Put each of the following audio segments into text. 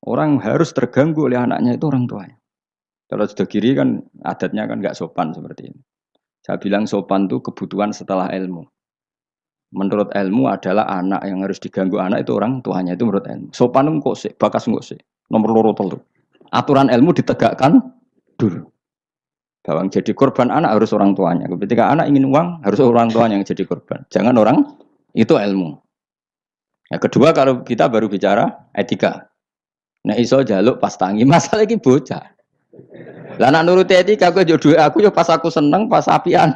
Orang harus terganggu oleh anaknya itu orang tuanya. Kalau sudah kiri kan adatnya kan nggak sopan seperti ini. Saya bilang sopan itu kebutuhan setelah ilmu. Menurut ilmu adalah anak yang harus diganggu anak itu orang tuanya itu menurut ilmu. Sopan itu kok sih, bakas kok sih. Nomor loro telu. Aturan ilmu ditegakkan dulu. Bahwa yang jadi korban anak harus orang tuanya. Ketika anak ingin uang harus orang tuanya yang jadi korban. Jangan orang itu ilmu. Yang kedua kalau kita baru bicara etika. Nah iso jaluk pas tangi masalah iki bocah. Lah nak nuruti etika aku yo duwe aku yo pas aku seneng pas apian.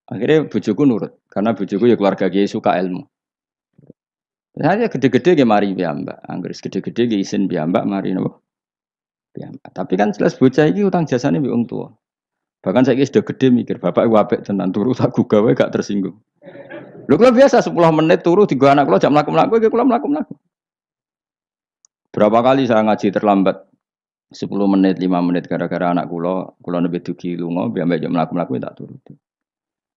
Akhirnya bojoku nurut karena bojoku ya keluarga kiai suka ilmu. Saya gede-gede ge mari piyambak. Angger gede-gede ge isin piyambak mari nopo. Piyambak. Tapi kan jelas bocah iki utang jasane mbek wong tua. Bahkan saya sudah gede mikir bapak iku apik tenan turu tak gawe gak tersinggung. Lho kalau biasa 10 menit turu tiga anak kula jam mlaku-mlaku iki kula mlaku-mlaku. Berapa kali saya ngaji terlambat 10 menit, 5 menit gara-gara anak kula nembe dugi lunga, biar jam mlaku-mlaku tak turuti.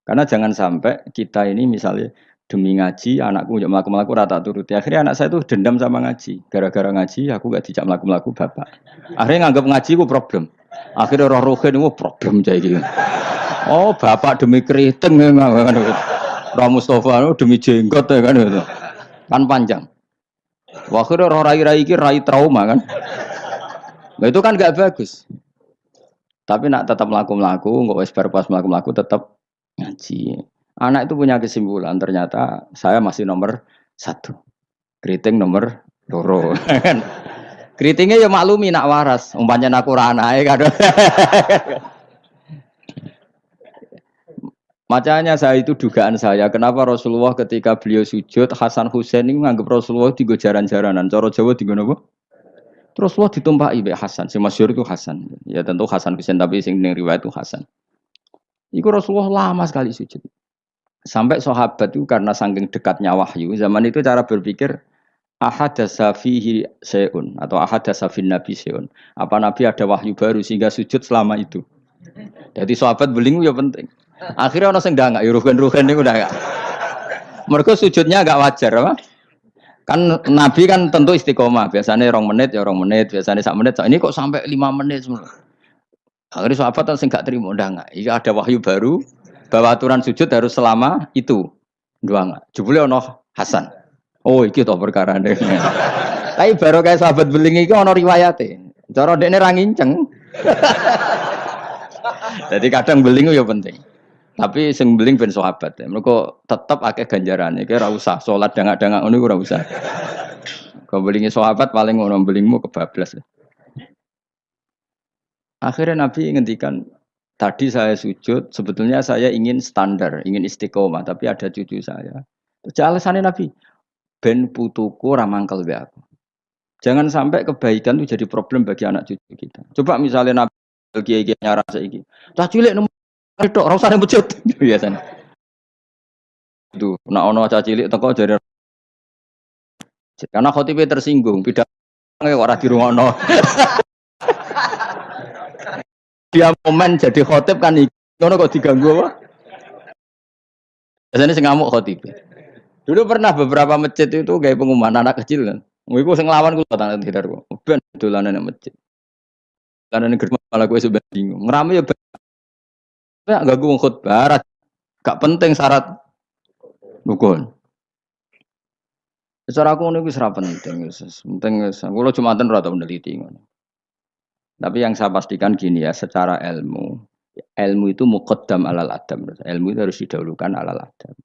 Karena jangan sampai kita ini misalnya demi ngaji, anakku jam mlaku-mlaku ora tak turuti. Akhirnya anak saya itu dendam sama ngaji. Gara-gara ngaji aku gak dijak mlaku-mlaku bapak. Akhirnya nganggap ngaji ku problem. Akhirnya roh rohin itu problem cah iki. Oh, bapak demi keriting kan. Roh Mustafa demi jenggot ya kan itu. Kan panjang. Akhirnya roh rai-rai iki rai trauma kan. Nah, itu kan gak bagus. Tapi nak tetap melaku-melaku, nggak wes pas melaku-melaku tetap ngaji. Anak itu punya kesimpulan. Ternyata saya masih nomor 1. Keriting nomor 2. Keritingnya ya maklumi nak waras. Umpamanya aku ranai kan. Makanya saya itu dugaan saya. Kenapa Rasulullah ketika beliau sujud Hasan Husain ini menganggap Rasulullah tiga jaran-jaranan. Cara Jawa tiga apa? Terus Allah ditumpahi Mbak Hasan, si masyhur itu Hasan. Ya tentu Hasan Husain tapi sing ning riwayat itu Hasan. Iku Rasulullah lama sekali sujud. Sampai sahabat itu karena saking dekatnya wahyu, zaman itu cara berpikir ahadasa fihi syai'un atau ahadasa fin nabi syai'un. Apa nabi ada wahyu baru sehingga sujud selama itu. Jadi sahabat belingu ya penting. Akhirnya orang sing ndangak ya rugen-rugen niku ndangak. Mergo sujudnya agak wajar apa? Kan Nabi kan tentu istiqomah. Biasanya 2 menit ya 2 menit, biasanya 1 menit. Ini kok sampai 5 menit semua. Akhirnya sahabat sing gak terima ndang. Iki ada wahyu baru bahwa aturan sujud harus selama itu. Doang. Jebule ono Hasan. Oh, iki to perkarane. Tapi baru kayak sahabat beling iki ono riwayate. Cara dekne ra nginceng. Jadi kadang beling ya penting. Tapi sing beling ben sahabat ya. Mergo tetep akeh ganjarane. Ki ora usah salat dangak-dangak ngono ora usah. Kau belingi sahabat paling ngono belingmu kebablas. Akhirnya Nabi ngendikan, tadi saya sujud, sebetulnya saya ingin standar, ingin istiqomah, tapi ada cucu saya. Terus alasannya Nabi, ben putuku ramangkel be aku. Jangan sampai kebaikan itu jadi problem bagi anak cucu kita. Coba misalnya Nabi kiai-kiai nyara saiki. Cah cilik nomor tok ora usah masjid biasanya. Itu nek ana cah cilik teko jare karena khotibe tersinggung, pidato ora dirungokno. Dia momen jadi khotib kan ngono kok diganggu apa? Biasanya sing ngamuk khotib. Dulu pernah beberapa masjid itu kayak pengumuman anak kecil kan. Iku sing lawan kula tak tidar kok. Ben dolanan nang masjid. Karena negeri malah gue sudah bingung. Ngerame ya enggak gue khutbah, gak penting syarat rukun. Secara aku ngono wis ora penting, penting kula Jumatan ora tau meneliti ngono. Tapi yang saya pastikan gini ya, secara ilmu itu muqaddam alal adab. Ilmu itu harus didahulukan alal adab.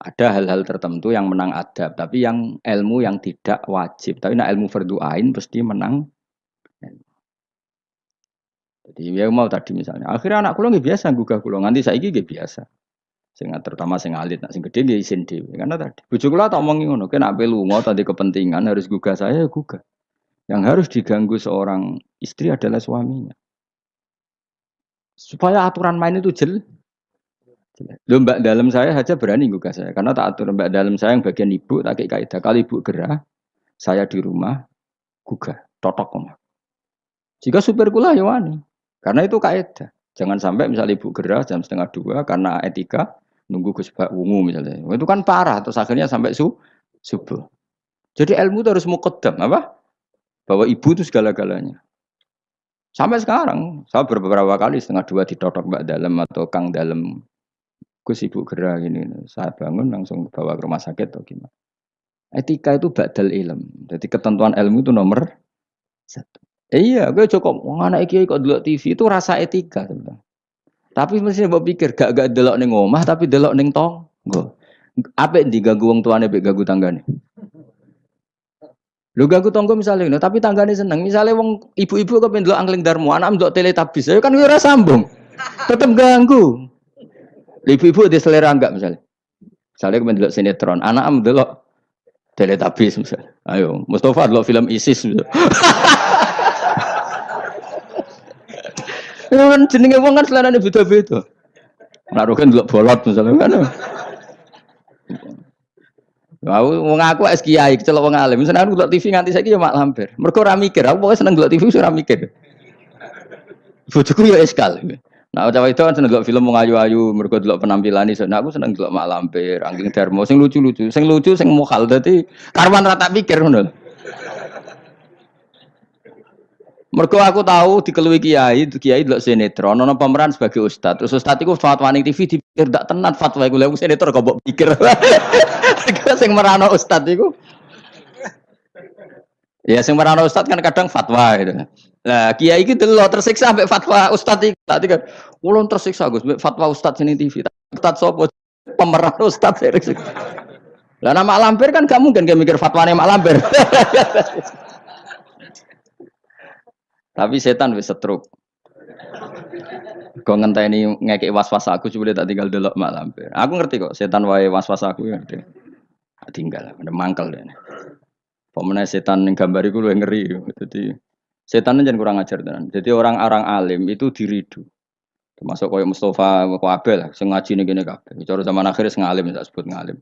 Ada hal-hal tertentu yang menang adab, tapi yang ilmu yang tidak wajib. Tapi nah ilmu fardhu ain pasti menang. Jadi ya mau tadi misalnya, akhirnya anak kula nggih biasa gugah kula, nganti saiki nggih biasa. Sing terutama sing alit, nak sing gede nggih isin dhewe. Karena tadi bojo kula tak omongi ngono, nek nek lunga tadi kepentingan harus gugah saya ya gugah. Yang harus diganggu seorang istri adalah suaminya. Supaya aturan main itu jelas. Lho mbak dalam saya saja berani gugah saya. Karena tak atur mbak dalam saya yang bagian ibu, tak kayak kaidah. Kalau ibu gerah, saya di rumah, gugah, totok omah. Jika supir kula ya wani. Karena itu kaidah. Jangan sampai misalnya ibu gerah jam 1:30 karena etika, nunggu Gus Bak wungu misalnya. Itu kan parah, terus akhirnya sampai subuh. Jadi ilmu itu harus muqaddam apa? Bahwa ibu itu segala-galanya. Sampai sekarang, saya beberapa kali setengah dua ditotok Mbak Dalem atau Kang Dalem. Gus ibu gerak gini, saya bangun langsung bawa ke rumah sakit atau gimana. Etika itu badal ilm. Jadi ketentuan ilmu itu nomor satu. Iya, gue cukup anak iki kok delok TV itu rasa etika sebenarnya. Tapi mesti mbok pikir gak delok ning omah tapi delok ning tangga. Apik diganggu wong tuane mbek ganggu tanggane. Lho ganggu tangga misalnya, no, tapi tanggane seneng. Misalnya wong ibu-ibu kok pendelok angling darmo, anak ndelok teletabis, ya kan ora sambung. Tetep ganggu. Ibu-ibu di selera enggak misalnya. Misalnya kemudian delok sinetron, anak ndelok teletabis misalnya. Ayo, Mustafa delok film ISIS misalnya. Ya kan jenenge wong kan selerane beda-beda. Naruhkan delok bolot misalnya kan. Wong aku es kiai kecelok wong alim. Misalnya aku delok TV nganti saiki ya mak lampir. Mergo ora mikir, aku pokoke seneng delok TV ora mikir. Bojoku ya eskal. Nah, cawe itu kan seneng delok film wong ayu-ayu, mergo delok penampilan iso. Nah, aku seneng delok mak lampir, angking Darmo sing lucu-lucu, sing mokal dadi karwan ra tak pikir ngono. Mergo aku tahu dikelui kiai delok sinetron, ono pemeran sebagai ustad. Terus ustad iku fatwa ning TV dipikir ndak tenan fatwa iku. Lha sinetron kok mbok pikir. Sing merano ustad iku. Ya sing merano ustad kan kadang fatwa gitu. Lah kiai iki delok tersiksa mbek fatwa ustad iki. Tadi kan ulun tersiksa Gus mbek fatwa ustad sini TV. Ustad sapa? Pemeran ustad. Lah nama lampir kan gak mungkin dia mikir fatwane mak lampir. Tapi setan wis setruk. Kok ngenteni ngekek was-was aku coba tak tinggal delok mak lampir. Aku ngerti kok setan wae was-was aku ngerti. Tinggal mangkel dene. Pemene setan ning gambar iku luwih ngeri. Jadi setan jangan kurang ajar tenan. Jadi orang-orang alim itu diridu. Termasuk koyo Mustafa Abel lah sing ngaji ning kene kabeh. Cara zaman akhir sing alim tak sebut ngalim.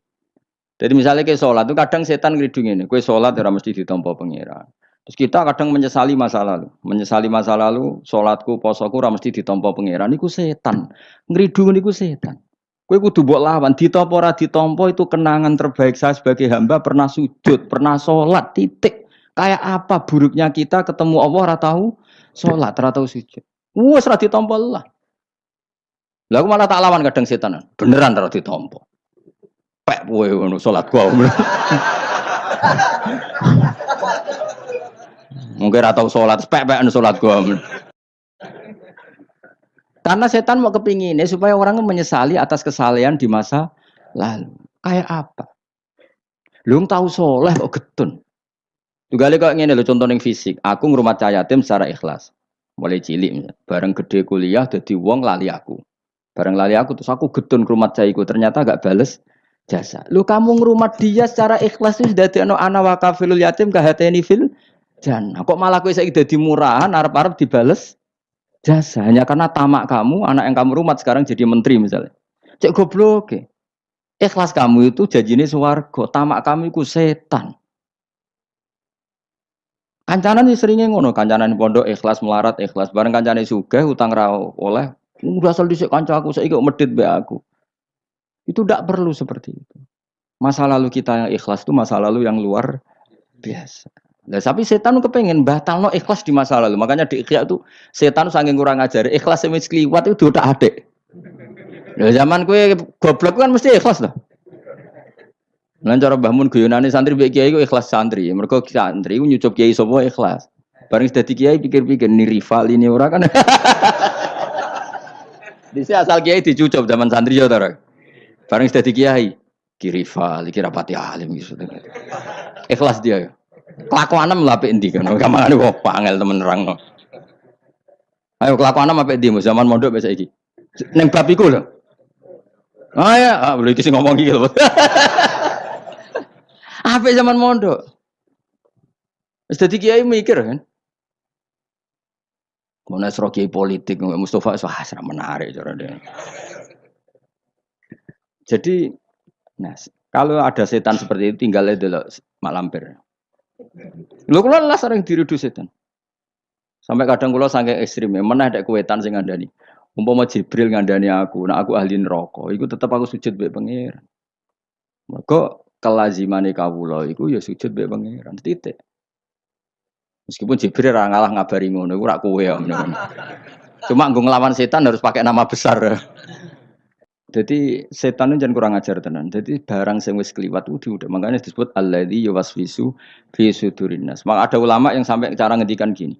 Jadi misalnya ke sholat itu kadang setan ngridung ini. Kue sholat ora mesti ditampa pangeran. Terus kita kadang menyesali masa lalu. Menyesali masa lalu, sholatku, posoku ora mesti ditampa pangeran. Iku setan. Ngridung niku setan. Kowe kudu mbok lawan, ditampa ora ditampa itu kenangan terbaik saya sebagai hamba pernah sujud, pernah sholat, titik. Kayak apa buruknya kita ketemu Allah ora tahu sholat, ora tahu sujud. Wes ora ditampa lah. Lah aku malah tak lawan kadang setan. Beneran ora ditampa. Pek kowe ngono sholat gua. Mungkin ora tau sholat, pek-pek sholat gua. Karena setan mau kepinginnya supaya orang menyesali atas kesalahan di masa lalu. Kayak apa? Lu tahu soleh kok getun. Tugale kok ngene lho contoh ning fisik. Aku ngrumat cah yatim secara ikhlas. Mulai cilik bareng gede kuliah dadi wong lali aku. Bareng lali aku terus aku getun ngrumat cah iku ternyata gak bales jasa. Lu kamu ngrumat dia secara ikhlas wis dadekno ana wa kafilul yatim kahateni fil jannah. Kok malah kowe saiki dadi murahan arep-arep dibales jasa hanya karena tamak kamu, anak yang kamu rumat sekarang jadi menteri misalnya. Cek goblok. Ikhlas kamu itu janjine swarga, tamak kamu itu setan. Kancanan sih seringnya ngono, kancanan pondok ikhlas melarat ikhlas, bareng kancane sugih utang ra oleh, udah asal dhisik kanca aku saiki kok medhit mbek aku. Itu tidak perlu seperti itu. Masa lalu kita yang ikhlas itu masa lalu yang luar biasa. Nah, tapi setan kepengen batalno ikhlas di masa lalu. Makanya di Ikhya itu setan saking kurang ajar. Ikhlas wis kliwat itu udah adek. Nah, zaman kue goblok kan mesti ikhlas loh. Lan cara Mbah Mun guyonane santri mbek kiai iku ikhlas santri. Mergo santri ku nyucup kiai sapa ikhlas. Bareng dadi kiai pikir-pikir ni rival ini ora kan. Dise asal kiai dicucup zaman santri ya to. Bareng dadi kiai ki rival iki rapati alim gitu. Ikhlas dia ya. Kelakuanem lha apik endi kan. Kamane kok pangel temen nerangno. Ayo kelakuanem apik endi zaman mondok wis saiki. Ning bab iku lho. Ah ya, boleh iki sing ngomong iki lho. Apik zaman mondok. Wis dadi kiai mikir kan. Mun asro kiai politik Mustafa wah ora menarik cara dia. Jadi nah, kalau ada setan seperti itu tinggal delok mak lampir. Lho kula lah sering diridu setan. Sampai kadang kula saking ekstrem, meneh nek kuwetan sing ngandani. Umpama Jibril ngandani aku, nek aku ahli neraka, iku tetep aku sujud mbek pengira. Mergo kelazimane kawula iku ya sujud mbek pangeran titik. Meskipun Jibril ora ngalah ngabari ngono iku ora kowe ya. Cuma nggo nglawan setan harus pakai nama besar. Jadi setan itu jangan kurang ajar tenan. Jadi barang sing wis kliwat itu udah makanya disebut alladzi yuwaswisu fi sudurin nas. Maka ada ulama yang sampai cara ngendikan gini.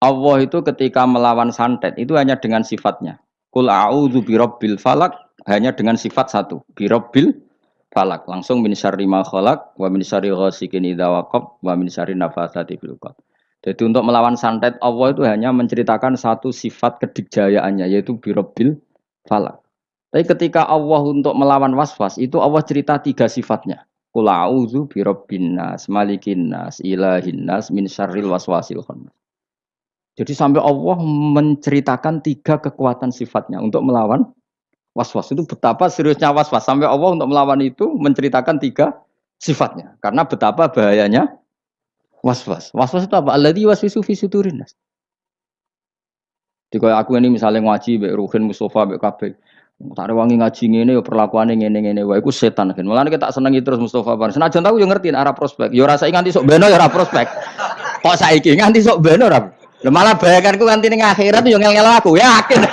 Allah itu ketika melawan santet itu hanya dengan sifatnya. Qul a'udzu birabbil falaq hanya dengan sifat satu, birabbil falaq. Langsung min syarri ma khalaq wa min syarri ghasikin idza waqab wa min syarri nafatsati fil 'uqad. Jadi untuk melawan santet Allah itu hanya menceritakan satu sifat kedikjayaannya yaitu birabbil falaq. Tapi ketika Allah untuk melawan waswas itu Allah cerita 3 sifatnya. Qul a'udzu birabbin nas, malikin nas, ilahin nas, min syarril waswasil khannas. Jadi sampai Allah menceritakan 3 kekuatan sifatnya untuk melawan waswas. Itu betapa seriusnya waswas. Sampai Allah untuk melawan itu menceritakan 3 sifatnya. Karena betapa bahayanya waswas. Waswas itu apa? Alladzi waswisu fi sudurin nas. Jadi aku ini misalnya ngaji mbek Ruhin Mustafa mbek kabeh. Tak rewangi ngaji ngene ya perlakuane ngene-ngene wae iku setan kan. Mulane kita senengi terus Mustafa Bar. Senajan aku yo ngerti arah prospek. Yo rasa nganti sok beno ya ora prospek. Kok saiki nganti sok beno ora. Lha malah bayanganku nganti ning akhirat yo ngel-ngel aku, yakin.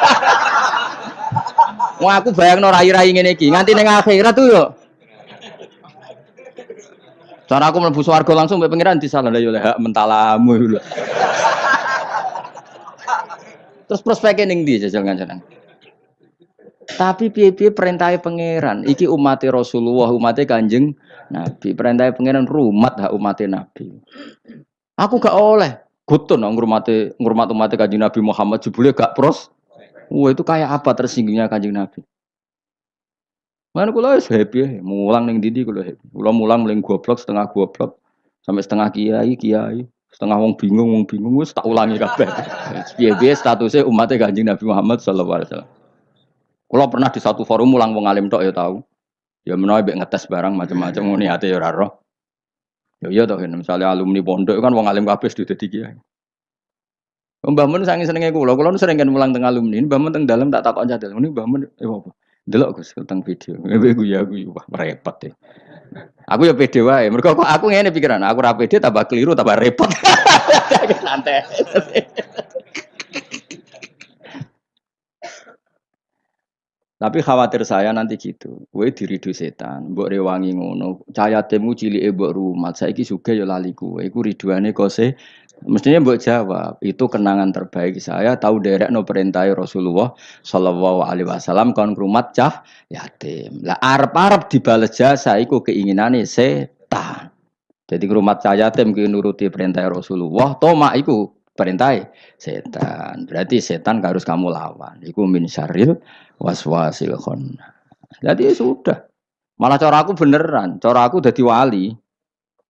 Wong aku bayangno rai-rai ngene iki, nganti ning akhirat tuh yo. Cara aku mlebu swarga langsung mbek pangeran disalah lha yo hak mentalamu lho. Terus prospeknya ning ndi jajal ngancen. Tapi piye-piye perintahnya pangeran. Iki umatnya Rasulullah, umatnya Kanjeng Nabi. Perintahnya pangeran rumat hak umatnya Nabi. Aku gak oleh gutun ngurmat umatnya Kanjeng Nabi Muhammad jebule gak pros. Wah itu kayak apa tersinggungnya Kanjeng Nabi. Mana kula wis happy, mulang ning ndi kula happy. Kula mulang mling goblok setengah goblok sampai setengah kiai, setengah wong bingung wis tak ulangi kabeh. Piye-piye statusnya umatnya Kanjeng Nabi Muhammad sallallahu alaihi wasallam. Kalau pernah di satu forum mulang wong alim tok ya tahu. Ya menawa mbek ngetes barang macam-macam ngene ate ya ora roh. Ya iya toh misalnya alumni pondok kan wong alim kabeh sudah dadi kiai. Mbah Mun saking senenge kula nu sering kan mulang teng alumni. Mbah Mun teng dalem tak takon cadel. Ini Mbah Mun apa? Delok Gus teng video. Aku wah repot ya. Aku ya pede wae. Mergo aku ngene pikiran, aku ora pede tambah keliru tambah repot. Santai. Tapi khawatir saya nanti gitu. Kowe diridu setan, mbok rewangi ngono. Cahaya temu cilike mbok rumat. Saiki sugih ya lali kowe. Iku riduane kose. Mestinya mbok jawab, itu kenangan terbaik saya tahu derekno perintah Rasulullah sallallahu alaihi wasallam kon ngrumat cah yatim. Lah arep-arep dibales jasa iku keinginane setan. Jadi ngrumat cah yatim ki nuruti perintah Rasulullah, tomak iku perintah setan. Berarti setan harus kamu lawan. Iku min syarril waswasil khannas. Jadi sudah. Malah cara aku beneran, cara aku dadi wali.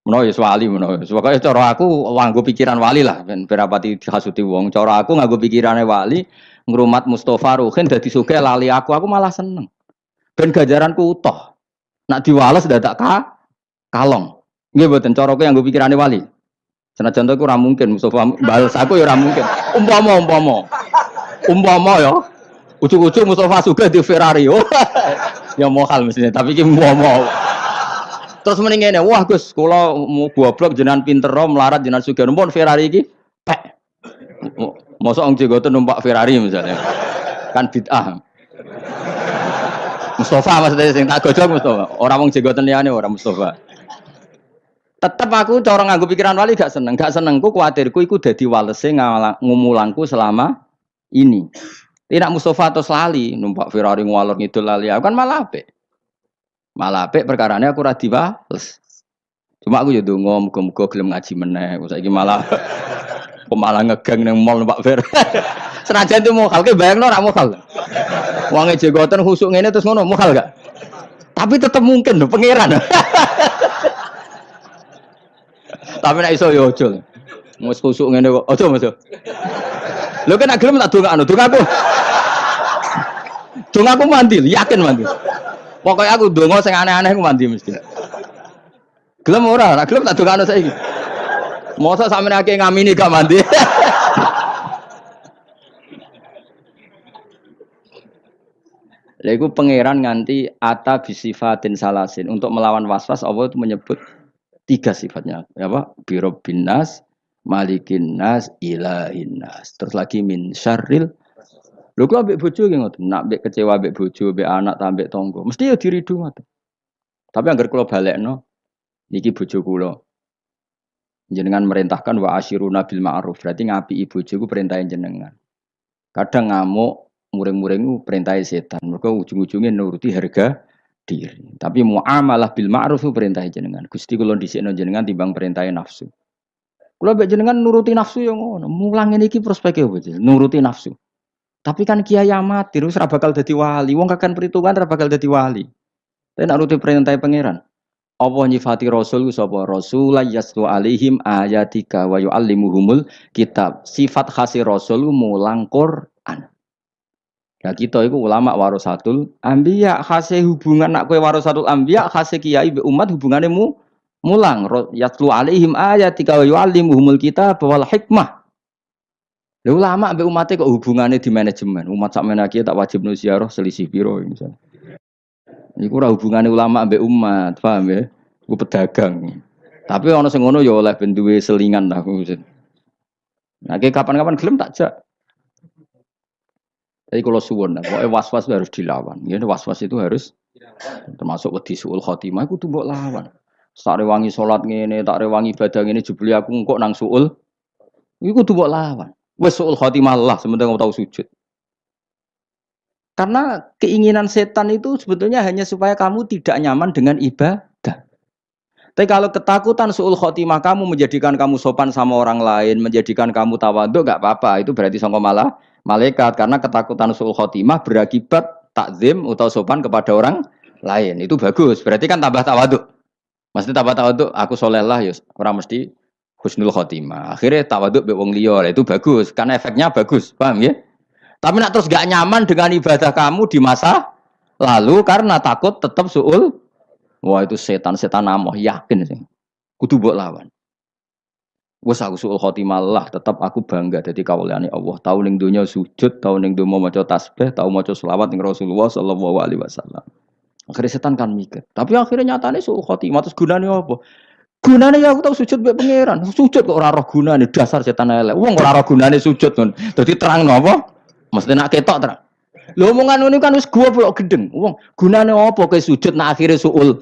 Menawa ya wali menawa. Pokoke cara aku nganggo pikiran wali lah ben berapati dihasuti wong. Cara aku nganggo pikirane wali, ngrumat Mustofa Ruhin dadi sugih lali aku malah seneng. Ben ganjaranku utuh. Nak diwales dadak kalong. Nggih mboten cara aku nganggo pikirane wali. Senajan to ora mungkin Mustofa bales aku ya ora mungkin. Umpama ya. Ujug-ujug Mustafa sugih di Ferrari. Oh. Ya mohal mestinya, tapi iki mau. Terus mending ngene, wah Gus, kula mau goblok jenengan pinter melarat jenengan sugih numpun Ferrari iki. Pek. Mosok wong jenggoten numpak Ferrari misalnya. Kan bid'ah. Mustafa maksudnya sing tak gojok Mustafa. Ora wong jenggoten liyane ora Mustafa. Tetep aku cara nganggo pikiran wali gak seneng. Gak senengku kuwatirku iku dadi walese ngumulangku selama ini. Tidak Mustafa atau lali numpak Ferrari ngwalor ngidul lali aku kan malah apik. Malah apik perkarane aku ora diwales. Cuma aku ya ndonga muga-muga gelem ngaji meneh. Saiki malah ngegeng ning mall numpak Ferrari. Senajan itu mokal ke bayangno ora mokal. Wong jenggoten khusuk ngene terus ngono mokal gak? Tapi tetep mungkin lho pangeran. Tapi nek iso ya aja. Wis khusuk ngene kok. Aja Mas. Lho kan gelem tak dongaku. Dongaku mandi, yakin mandi. Pokoknya aku donga sing aneh-aneh aku mandi mesti. Gelem ora, nek gelem tak dongakno saiki. Mosok sampeyan akeh ngamini gak mandi. Lha iku pangeran nganti ata bisifatin salasin. Untuk melawan waswas Allah itu menyebut tiga sifatnya. Apa? Birabbin nas, malikin nas, ilahin nas. Terus lagi min syarril. Lho kok ambek bojo ki ngoten. Nak ambek kecewa ambek bojo, ambek anak, ta ambek tangga. Mesti ya diridu ngoten. Tapi anggar kula balekno, niki bojo kula. Jenengan merintahkan wa asyiruna bil ma'ruf. Berarti ngapiki bojo ku perintah jenengan. Kadang ngamuk, muring-muring perintah setan. Mereka ujung-ujungnya nuruti harga diri. Tapi muamalah bil ma'ruf itu perintah jenengan. Gusti kula dhisikno jenengan timbang perintah nafsu. Kula mbek jenengan nuruti nafsu yo ngono. Mulang ngene iki prospeke opo, nuruti nafsu. Tapi kan kiai amatir wis ora bakal dadi wali. Wong kakan perhitungan ora bakal dadi wali. Tapi nak nuruti perintah pangeran. Allah nyifati Rasul sapa? Rasul yaslu alaihim ayatika wa yuallimuhumul kitab. Sifat khasi Rasul mulang Quran. Nah kita itu ulama warasatul anbiya, khase hubungan nak kowe warasatul anbiya, khase kiai be umat hubungane mulang yaslu alaihim ayatika wa yuallimuhumul kitab wal hikmah. Lha ulama be umate kok hubungane di manajemen. Umat sakmene iki tak wajib ziarah selisih piro misalnya. Iku ora hubungane ulama mbek umat, paham ya? Iku pedagang. Tapi ana sing ngono ya oleh ben duwe selingan lah. Nah, kapan-kapan gelem tak jak. Jadi kalau suwun, pokoknya was-was harus dilawan. Ya, was-was itu harus termasuk wedi suul khotimah iku tuh mbok lawan. Tak rewangi salat ngene, tak rewangi ibadah ngene jebule aku engko nang suul. Iku tuh mbok lawan. Wes suul khotimah lah sementing kamu tahu sujud. Karena keinginan setan itu sebetulnya hanya supaya kamu tidak nyaman dengan ibadah. Tapi kalau ketakutan suul khotimah kamu menjadikan kamu sopan sama orang lain, menjadikan kamu tawadhu, gak apa-apa. Itu berarti sangka malah malaikat. Karena ketakutan suul khotimah berakibat takzim atau sopan kepada orang lain. Itu bagus. Berarti kan tambah tawadhu. Mesti tambah tawadhu, aku soleh lah ya. Orang mesti husnul khotimah. Akhirnya tawadhu be wong liya. Itu bagus. Karena efeknya bagus. Paham ya? Tapi nak terus gak nyaman dengan ibadah kamu di masa lalu karena takut tetap suul. Wah itu setan amoh yakin sih. Kudu mbok lawan. Wes aku suul khotimah lah, tetap aku bangga dadi kawulane Allah. Tau ning donya sujud, tau ning donya maca tasbih, tau maca selawat ning Rasulullah sallallahu alaihi wasallam. Akhirnya setan kan mikir. Tapi akhirnya nyatane suul khotimah terus gunane apa? Gunane ya aku tau sujud mbek pangeran. Sujud kok ora roh gunane, dasar setan elek. Wong ora roh gunane sujud kon. Dadi terangno apa? Mesti nak ketok terang. Lho omongan ngono kan wis goblok gedeng. Wong gunane apa kowe sujud nak akhire suul.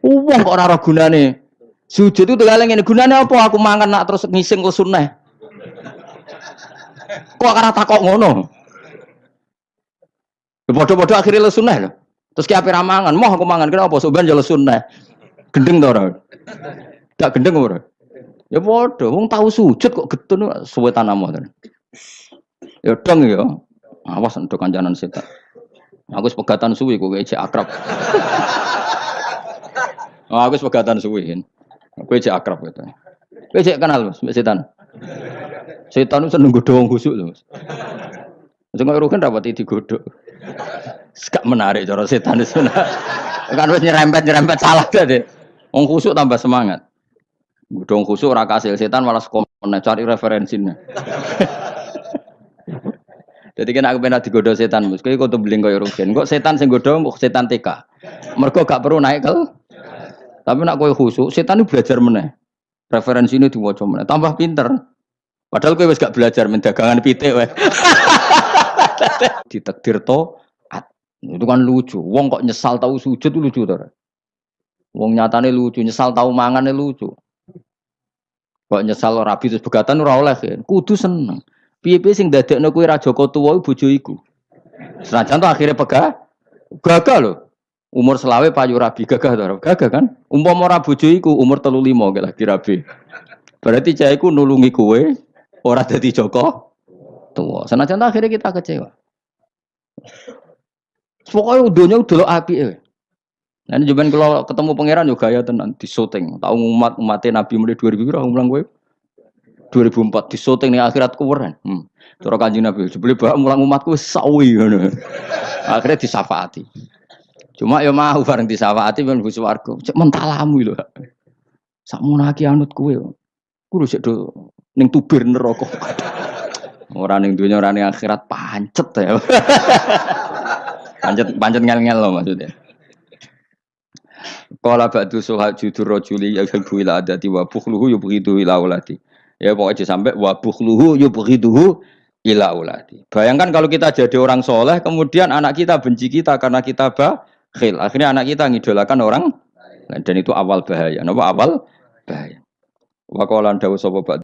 Wong kok ora roh gunane. Sujud itu tegale ngene, gunane apa aku mangan nak terus ngising ke sunah. Kok ora takok ngono. Padha-padha akhire le sunah lho. Terus ki ape ra mangan, moh aku mangan kira apa soban yo le sunah. Gendeng to ora? Gak gendeng ora? Ya padha, wong tahu sujud kok getun suwe tanamo. Ya dong ya. Awas untuk kancanan setan. Aku sepegatan suwi kok ejek akrab. Oh, aku sepegatan suwi. Aku ejek akrab gitu. Kowe ejek kenal Mas setan. Setan itu seneng godho wong khusuk lho Mas. Sing kok rugen dapat digodhog. Gak menarik cara setan itu. Kan wis nyerempet salah dadi. Wong khusuk tambah semangat. Godho wong khusuk ora kasil setan malah komen cari referensine. Jadi kan aku pernah digodho setan, mus. Kowe kudu beling koyo rugen. Kok setan sing godho mbok setan TK. Mergo gak perlu naik kel. Tapi nak kowe khusuk, setan itu belajar meneh. Referensi ini diwaca meneh, tambah pinter. Padahal kowe wis gak belajar mendagangan pitik wae. Ditakdir taat. Itu kan lucu. Wong kok nyesal tahu sujud itu lucu to. Wong nyatane lucu, nyesal tahu mangane lucu. Kok nyesal rabi terus begatan ora oleh. Kudu seneng. Piye-piye sing dadekno kowe ra Joko tuwa bojo iku. Senajan to akhire gagal lho. Umur selawe payu rabi gagah to. Gagah kan? Umpama ora bojo iku umur 35 gak lagi rabi. Berarti cah iku nulungi kowe ora dadi Joko tuwa. Senajan to akhire kita kecewa. Pokoke donya delok apike. Nah, jenengan kalau ketemu pangeran yo gaya tenan di syuting. Tahu umatnya Nabi mulai 2000 piro mulang kowe? 2004 di syuting ning akhirat kuweren. Cara Kanjeng Nabi sebeli bak mulang umatku wis sawi ngono. Akhirnya disafaati. Cuma ya mau bareng disafaati ben Gusti warga. Cek mentalamu lho. Sakmono aki anut kowe. Kudu sik do ning tubir neraka. Ora ning donya ora ning akhirat pancet ya. pancet ngel-ngel loh maksudnya. Qala ba'du suhajudur rajuli yuhibbu ila adati wa bukhluhu yubghidu ila auladi. Ya pokoknya sampai wa bukhluhu yubghiduhu ila auladi. Bayangkan kalau kita jadi orang soleh, kemudian anak kita benci kita karena kita bakhil. Akhirnya anak kita ngidolakan orang lain, dan itu awal bahaya. Napa awal bahaya? Wa qala dawu sapa